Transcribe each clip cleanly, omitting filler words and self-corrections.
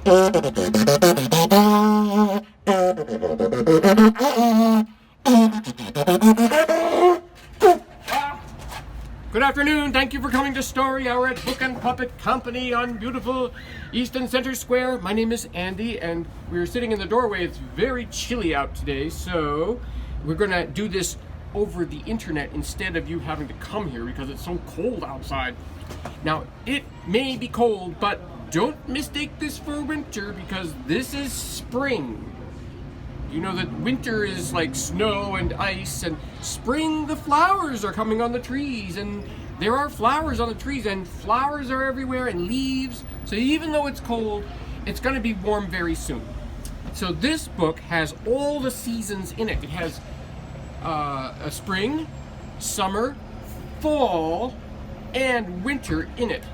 Good afternoon. Thank you for coming to Story Hour at Book and Puppet Company on beautiful Easton Center Square. My name is Andy, and we're sitting in the doorway. It's very chilly out today, so we're going to do this over the internet instead of you having to come here because it's so cold outside. Now, it may be cold, but don't mistake this for winter because this is spring. You know that winter is like snow and ice, and spring the flowers are coming on the trees, and there are flowers on the trees, and flowers are everywhere, and leaves. So even though it's cold, it's going to be warm very soon. So this book has all the seasons in it. It has a spring, summer, fall, and winter in it.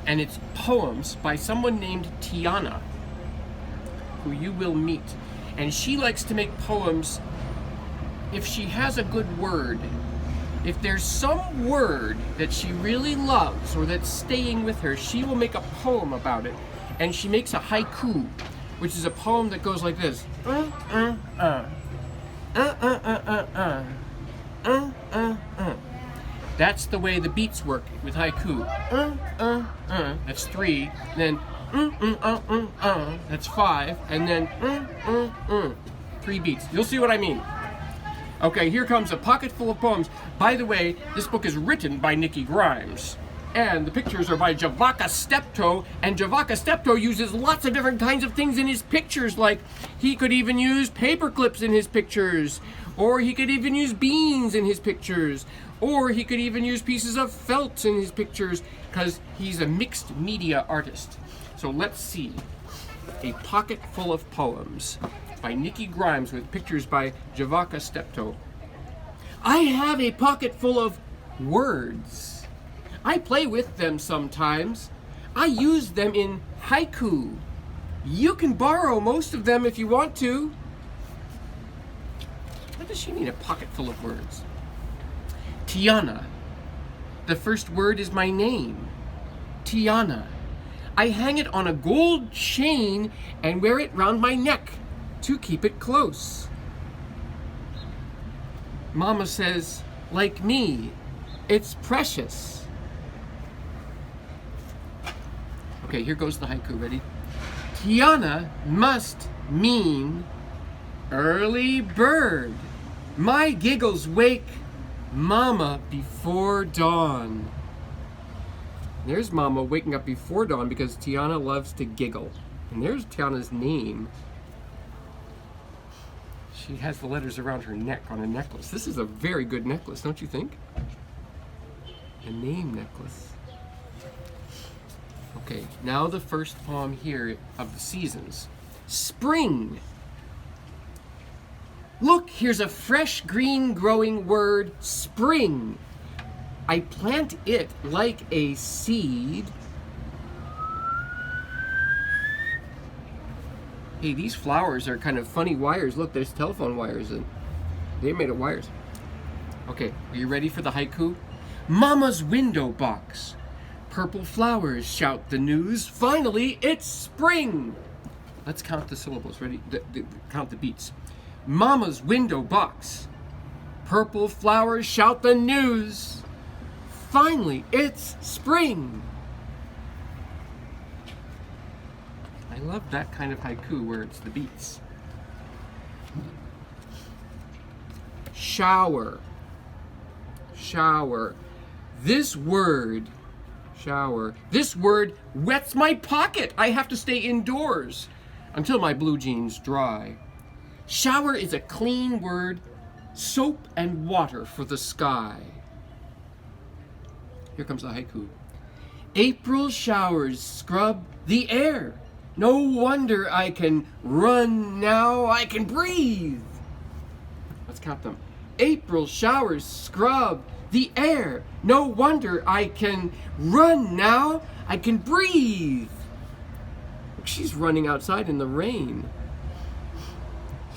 And it's poems by someone named Tiana, who you will meet. And she likes to make poems if she has a good word. If there's some word that she really loves or that's staying with her, she will make a poem about it. And she makes a haiku, which is a poem that goes like this. That's the way the beats work with haiku. That's 3. Then that's 5, and then 3 beats. You'll see what I mean. Okay, here comes a pocket full of poems. By the way, this book is written by Nikki Grimes, and the pictures are by Javaka Steptoe, and Javaka Steptoe uses lots of different kinds of things in his pictures, like he could even use paper clips in his pictures, or he could even use beans in his pictures, or he could even use pieces of felt in his pictures, because he's a mixed media artist. So let's see. A Pocket Full of Poems by Nikki Grimes with pictures by Javaka Steptoe. I have a pocket full of words. I play with them sometimes. I use them in haiku. You can borrow most of them if you want to. What does she mean, a pocket full of words? Tiana. The first word is my name. Tiana. I hang it on a gold chain and wear it round my neck to keep it close. Mama says, like me, it's precious. Okay, here goes the haiku. Ready? Tiana must mean early bird. My giggles wake Mama before dawn. There's Mama waking up before dawn because Tiana loves to giggle. And there's Tiana's name. She has the letters around her neck on a necklace. This is a very good necklace, don't you think? A name necklace. Okay, now the first poem here of the seasons. Spring. Look, here's a fresh green growing word, spring. I plant it like a seed. Hey, these flowers are kind of funny wires. Look, there's telephone wires and they made of wires. Okay, are you ready for the haiku? Mama's window box. Purple flowers shout the news. Finally, it's spring. Let's count the syllables. Ready? Count the beats. Mama's window box. Purple flowers shout the news. Finally, it's spring. I love that kind of haiku where it's the beats. Shower. Shower. This word, shower, this word wets my pocket. I have to stay indoors until my blue jeans dry. Shower is a clean word, soap and water for the sky. Here comes the haiku. April showers scrub the air. No wonder I can run now, I can breathe. Let's count them. April showers scrub the air. No wonder I can run now, I can breathe. Look, she's running outside in the rain.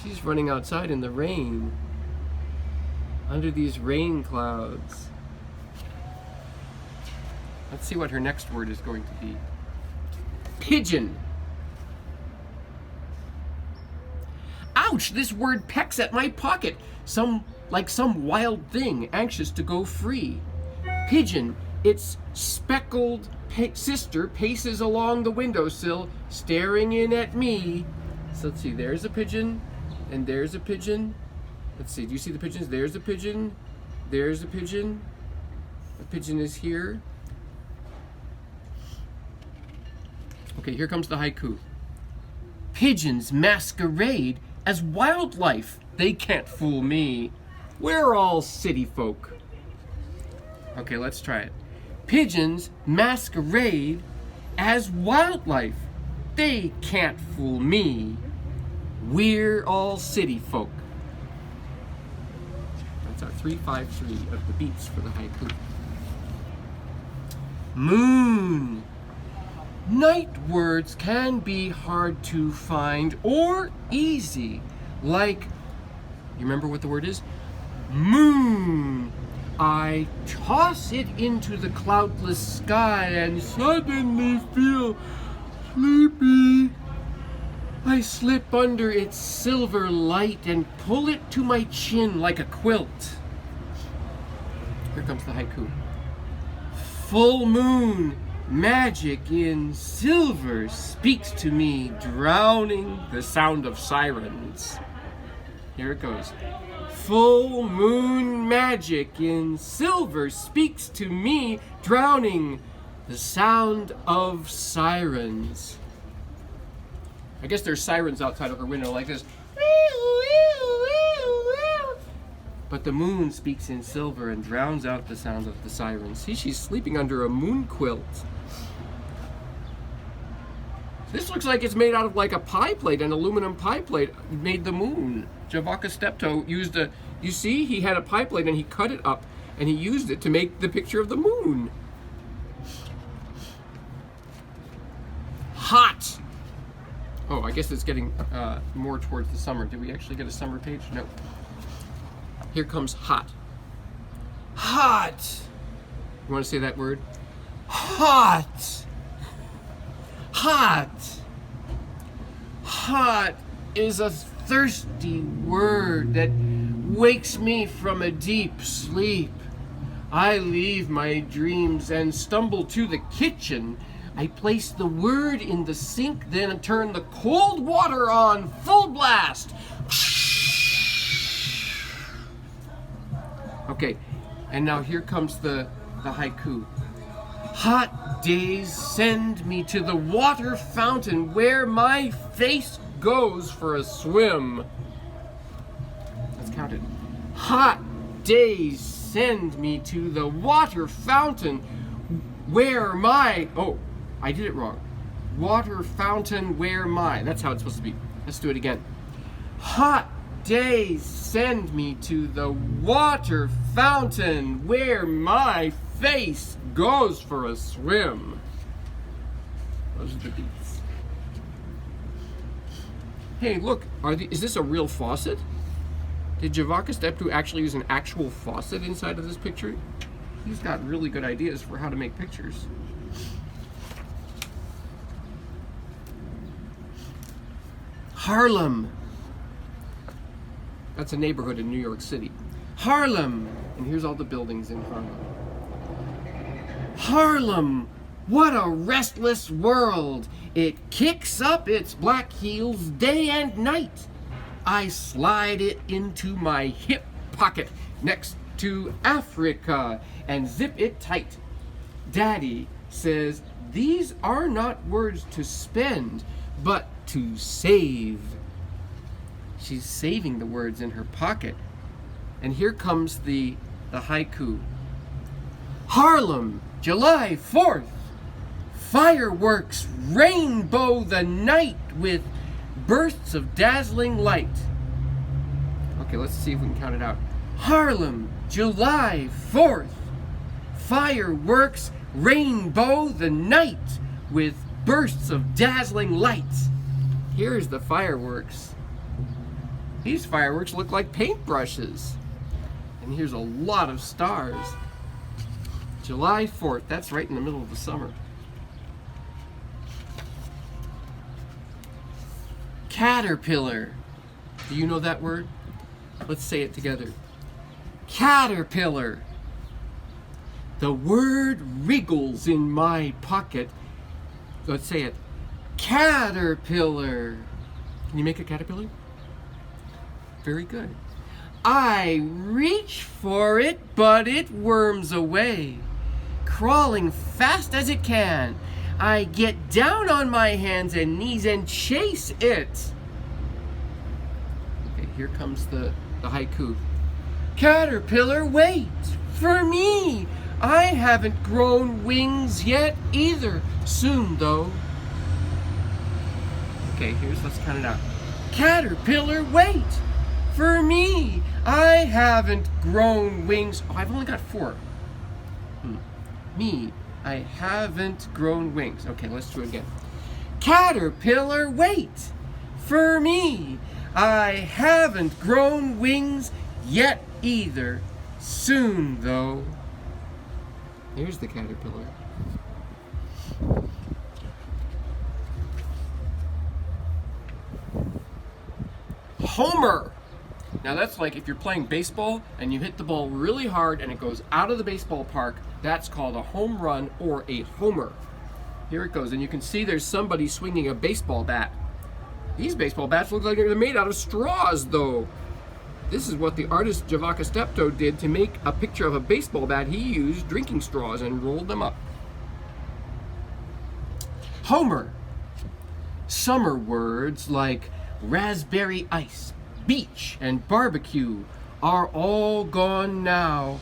She's running outside in the rain. Under these rain clouds. Let's see what her next word is going to be. Pigeon. Ouch, this word pecks at my pocket, like some wild thing anxious to go free. Pigeon, its speckled sister paces along the windowsill, staring in at me. So let's see, there's a pigeon, and there's a pigeon. Let's see, do you see the pigeons? There's a pigeon, there's a pigeon. The pigeon is here. Okay, here comes the haiku. Pigeons masquerade as wildlife. They can't fool me. We're all city folk. Okay, let's try it. Pigeons masquerade as wildlife. They can't fool me. We're all city folk. That's our 3-5-3 of the beats for the haiku. Moon. Night words can be hard to find or easy. Like, you remember what the word is? Moon. I toss it into the cloudless sky and suddenly feel sleepy. I slip under its silver light and pull it to my chin like a quilt. Here comes the haiku. Full moon, magic in silver speaks to me, drowning the sound of sirens. Here it goes. Full moon magic in silver speaks to me, drowning the sound of sirens. I guess there's sirens outside of her window like this. But the moon speaks in silver and drowns out the sound of the sirens. See, she's sleeping under a moon quilt. This looks like it's made out of like a pie plate, an aluminum pie plate made the moon. Javaka Steptoe used you see, he had a pie plate and he cut it up and he used it to make the picture of the moon. Hot. Oh, I guess it's getting more towards the summer. Did we actually get a summer page? No. Here comes hot. Hot. You want to say that word? Hot. Hot. Hot is a thirsty word that wakes me from a deep sleep. I leave my dreams and stumble to the kitchen. I place the word in the sink, then turn the cold water on full blast. Okay, and now here comes the haiku. Hot days send me to the water fountain where my face goes for a swim. Let's count it. Hot days send me to the water fountain where my... Oh, I did it wrong. Water fountain where my... That's how it's supposed to be. Let's do it again. Hot days send me to the water fountain where my face goes for a swim. Those are the beats. Hey, look, is this a real faucet? Did Javaka Steptoe actually use an actual faucet inside of this picture? He's got really good ideas for how to make pictures. Harlem. That's a neighborhood in New York City. Harlem. And here's all the buildings in Harlem. Harlem. What a restless world. It kicks up its black heels day and night. I slide it into my hip pocket next to Africa and zip it tight. Daddy says these are not words to spend, but to save. She's saving the words in her pocket. And here comes the haiku. Harlem, July 4th. Fireworks rainbow the night with bursts of dazzling light. Okay, let's see if we can count it out. Harlem, July 4th. Fireworks rainbow the night with bursts of dazzling light. Here's the fireworks. These fireworks look like paintbrushes. And here's a lot of stars. July 4th, that's right in the middle of the summer. Caterpillar. Do you know that word? Let's say it together. Caterpillar. The word wriggles in my pocket. Let's say it. Caterpillar. Can you make a caterpillar? Very good. I reach for it, but it worms away. Crawling fast as it can, I get down on my hands and knees and chase it. Okay, here comes the haiku. Caterpillar, wait for me. I haven't grown wings yet either. Soon, though. Okay, let's count it out. Caterpillar, wait for me. I haven't grown wings. Oh, I've only got 4. Me, I haven't grown wings. Okay, let's do it again. Caterpillar, wait for me. I haven't grown wings yet either. Soon, though. Here's the caterpillar. Homer. Now that's like if you're playing baseball and you hit the ball really hard and it goes out of the baseball park, that's called a home run or a homer. Here it goes, and you can see there's somebody swinging a baseball bat. These baseball bats look like they're made out of straws, though. This is what the artist Javaka Steptoe did to make a picture of a baseball bat. He used drinking straws and rolled them up. Homer. Summer words like raspberry ice, beach, and barbecue are all gone now.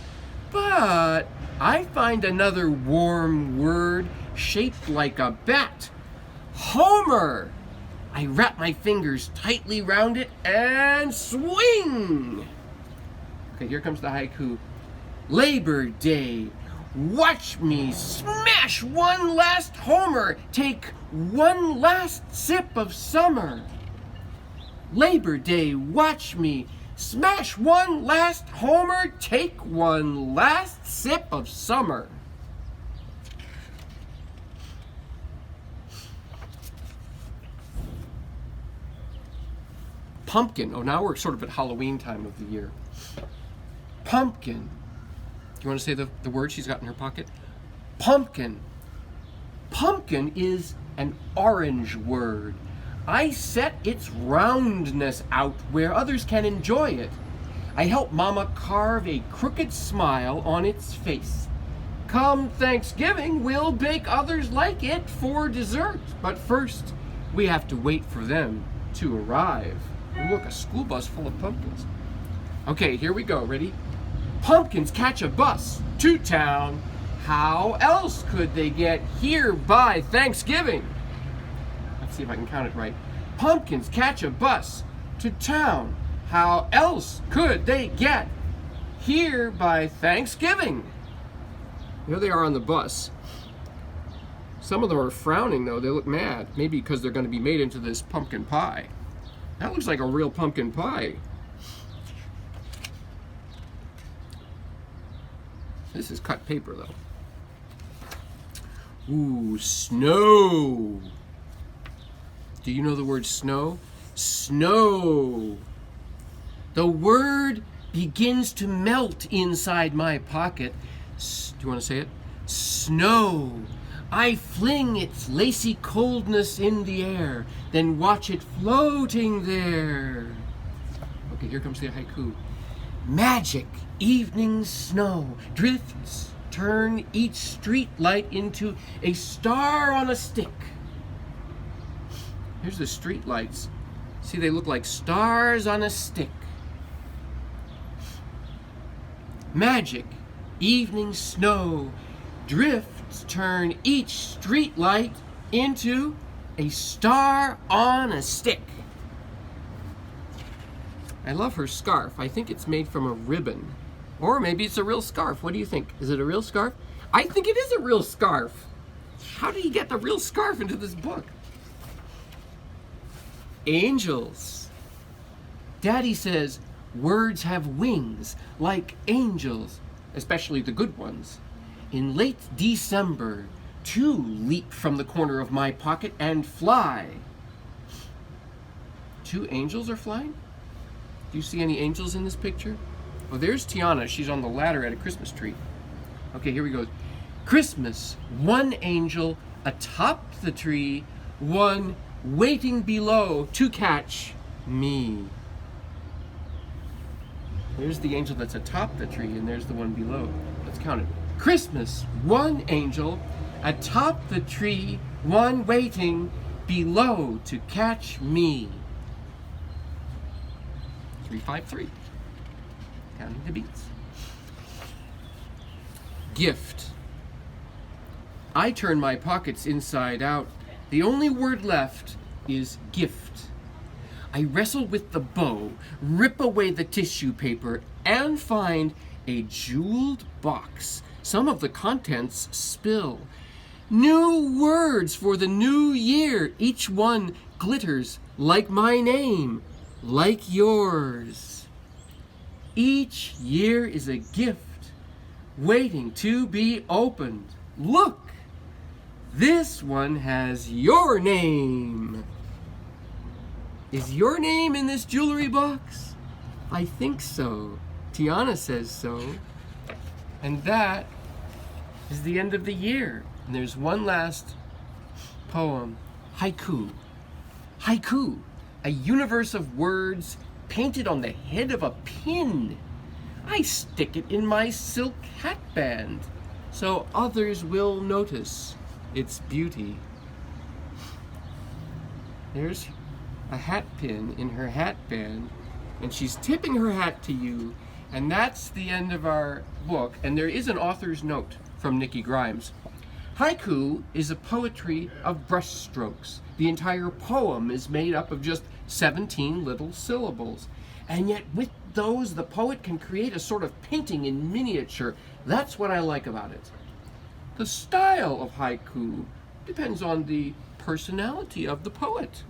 But I find another warm word shaped like a bat. Homer. I wrap my fingers tightly round it and swing. Okay, here comes the haiku. Labor Day. Watch me smash one last homer. Take one last sip of summer. Labor Day, watch me smash one last homer. Take one last sip of summer. Pumpkin. Oh, now we're sort of at Halloween time of the year. Pumpkin. Do you want to say the word she's got in her pocket? Pumpkin. Pumpkin is an orange word. I set its roundness out where others can enjoy it. I help Mama carve a crooked smile on its face. Come Thanksgiving, we'll bake others like it for dessert. But first, we have to wait for them to arrive. Look, a school bus full of pumpkins. Okay, here we go. Ready? Pumpkins catch a bus to town. How else could they get here by Thanksgiving? Let's see if I can count it right. Pumpkins catch a bus to town. How else could they get here by Thanksgiving? Here they are on the bus. Some of them are frowning, though. They look mad. Maybe because they're going to be made into this pumpkin pie. That looks like a real pumpkin pie. This is cut paper, though. Ooh, snow. Do you know the word snow? Snow. The word begins to melt inside my pocket. Do you want to say it? Snow. I fling its lacy coldness in the air, then watch it floating there. Okay, here comes the haiku. Magic evening snow drifts, turn each street light into a star on a stick. Here's the street lights. See, they look like stars on a stick. Magic evening snow drifts, turn each street light into a star on a stick. I love her scarf. I think it's made from a ribbon. Or maybe it's a real scarf. What do you think? Is it a real scarf? I think it is a real scarf. How do you get the real scarf into this book? Angels. Daddy says words have wings like angels, especially the good ones. In late December, 2 leap from the corner of my pocket and fly. 2 angels are flying? Do you see any angels in this picture? Oh, there's Tiana. She's on the ladder at a Christmas tree. Okay, here we go. Christmas, 1 angel atop the tree, 1 waiting below to catch me. There's the angel that's atop the tree, and there's the one below. Let's count it. Christmas, 1 angel atop the tree, 1 waiting below to catch me. 353. Counting the beats. Gift. I turn my pockets inside out. The only word left is gift. I wrestle with the bow, rip away the tissue paper, and find a jeweled box. Some of the contents spill. New words for the new year. Each one glitters like my name, like yours. Each year is a gift waiting to be opened. Look! This one has your name. Is your name in this jewelry box? I think so. Tiana says so. And that is the end of the year. And there's one last poem. Haiku. Haiku, a universe of words painted on the head of a pin. I stick it in my silk hatband so others will notice its beauty. There's a hat pin in her hatband, and she's tipping her hat to you, and that's the end of our book. And there is an author's note from Nikki Grimes. Haiku is a poetry of brushstrokes. The entire poem is made up of just 17 little syllables, and yet with those the poet can create a sort of painting in miniature. That's what I like about it. The style of haiku depends on the personality of the poet.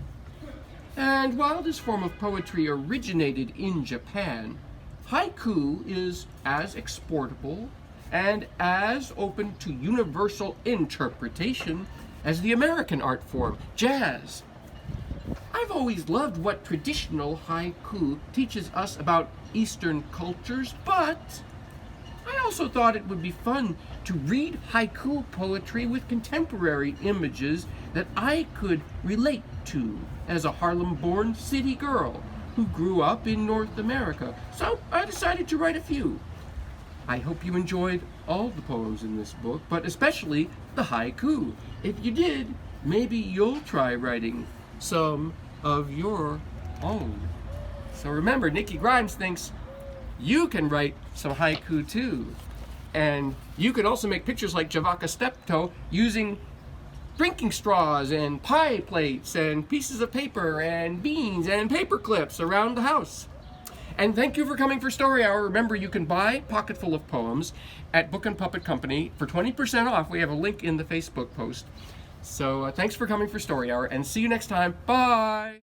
And while this form of poetry originated in Japan, haiku is as exportable and as open to universal interpretation as the American art form, jazz. I've always loved what traditional haiku teaches us about Eastern cultures, but I also thought it would be fun to read haiku poetry with contemporary images that I could relate to as a Harlem-born city girl who grew up in North America. So I decided to write a few. I hope you enjoyed all the poems in this book, but especially the haiku. If you did, maybe you'll try writing some of your own. So remember, Nikki Grimes thinks you can write some haiku too. And you could also make pictures like Javaka Steptoe using drinking straws and pie plates and pieces of paper and beans and paper clips around the house. And thank you for coming for Story Hour. Remember, you can buy Pocketful of Poems at Book and Puppet Company for 20% off. We have a link in the Facebook post. So thanks for coming for Story Hour, and see you next time. Bye!